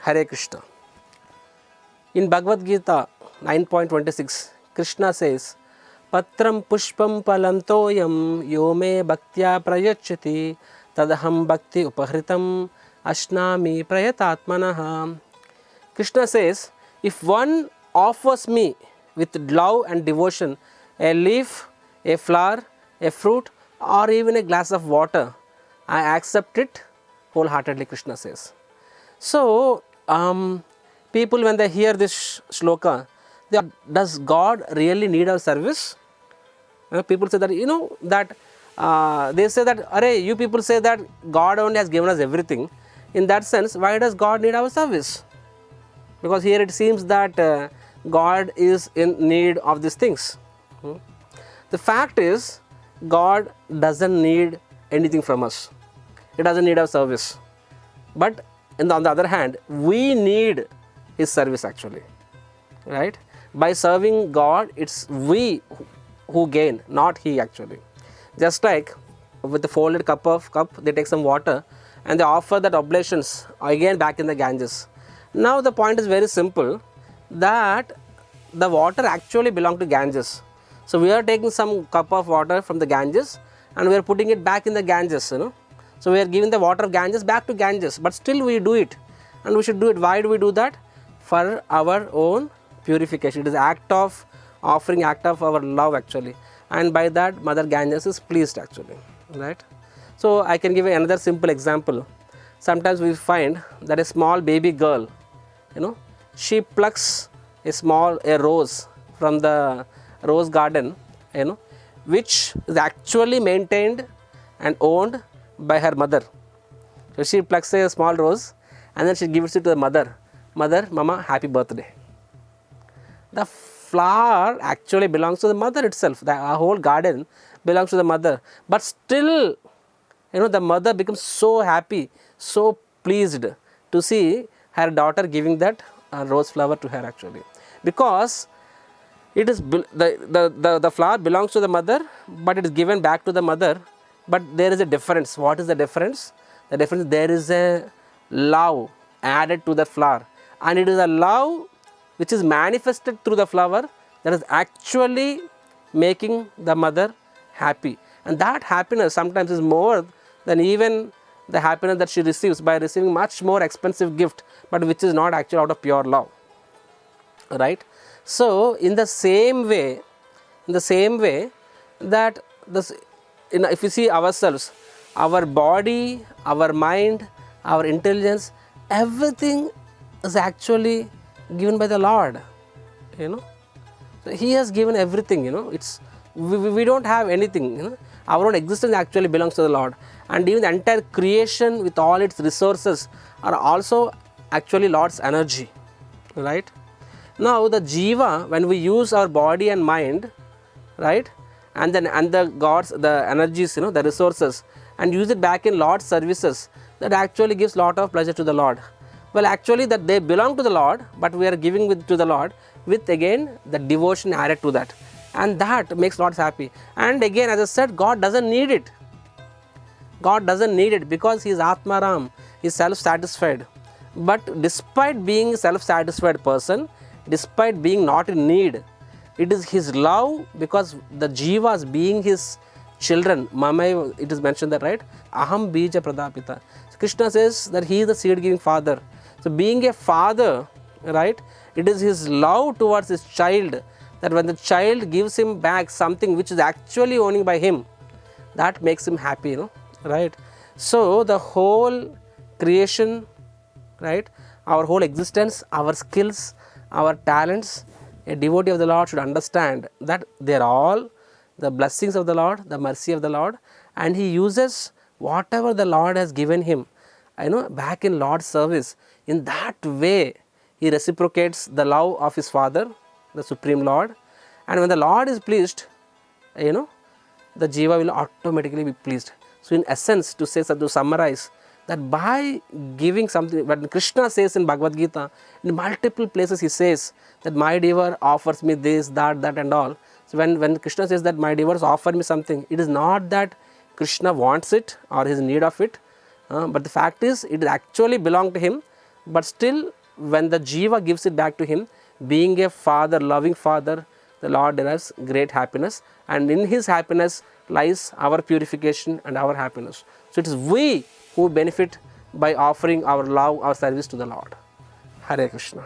Hare Krishna. In Bhagavad Gita 9.26, Krishna says, Patram pushpam palantoyam yome bhaktya prayachati tadaham bhakti upahritam ashnami prayatatmanaha. Krishna says, if one offers me with love and devotion a leaf, a flower, a fruit, or even a glass of water, I accept it wholeheartedly, Krishna says. So, people when they hear this shloka, does God really need our service? People say that, they say that, Arey, you people say that God only has given us everything. In that sense, why does God need our service? Because here it seems that God is in need of these things. The fact is, God doesn't need anything from us. He doesn't need our service. But on the other hand, we need His service actually. Right? By serving God, it's we who gain, not He actually. Just like with the folded cup, they take some water and they offer that oblations again back in the Ganges. Now the point is very simple, that the water actually belongs to Ganges. So we are taking some cup of water from the Ganges and we are putting it back in the Ganges, So we are giving the water of Ganges back to Ganges, but still we do it, and we should do it. Why do we do that? For our own purification. It is act of offering, act of our love actually, and by that Mother Ganges is pleased actually, right? So I can give another simple example. Sometimes we find that a small baby girl, she plucks a rose from the rose garden, which is actually maintained and owned by her mother. So she plucks a small rose and then she gives it to the mother. Mother, Mama, happy birthday. The flower actually belongs to the mother itself. The whole garden belongs to the mother. But still, the mother becomes so happy, so pleased to see her daughter giving that rose flower to her actually. Because it is the flower belongs to the mother, but it is given back to the mother. But there is a difference. What is the difference? The difference, there is a love added to the flower, and it is a love which is manifested through the flower that is actually making the mother happy. And that happiness sometimes is more than even the happiness that she receives by receiving much more expensive gift, but which is not actually out of pure love, right? So in the same way that if you see ourselves, our body, our mind, our intelligence, everything is actually given by the Lord. So He has given everything. We don't have anything. Our own existence actually belongs to the Lord, and even the entire creation with all its resources are also actually Lord's energy, right? Now the jiva, when we use our body and mind, right, and the gods, the energies, the resources, and use it back in Lord's services, that actually gives lot of pleasure to the Lord. Well, actually that they belong to the Lord, but we are giving to the Lord with again the devotion added to that, and that makes Lord happy. And again, as I said, God doesn't need it. God doesn't need it because He is Atmaram, He is self-satisfied. But despite being a self-satisfied person, despite being not in need, it is His love, because the jivas being His children, Mamai, it is mentioned that, right? Aham bija pradapita. So Krishna says that He is the seed giving father. So being a father, right, it is His love towards His child, that when the child gives Him back something which is actually owning by Him, that makes Him happy, right? So the whole creation, right, our whole existence, our skills, our talents, a devotee of the Lord should understand that they are all the blessings of the Lord, the mercy of the Lord, and he uses whatever the Lord has given him, back in Lord's service. In that way, he reciprocates the love of his Father, the Supreme Lord, and when the Lord is pleased, the jiva will automatically be pleased. So in essence, to summarize, that by giving something, when Krishna says in Bhagavad Gita, in multiple places he says that my devour offers me this, that and all. So when Krishna says that my devours offer me something, it is not that Krishna wants it or is in need of it, but the fact is it actually belongs to him, but still when the jiva gives it back to him, being a father, loving father, the Lord derives great happiness, and in his happiness lies our purification and our happiness. So it is we who benefit by offering our love, our service to the Lord. Hare Krishna.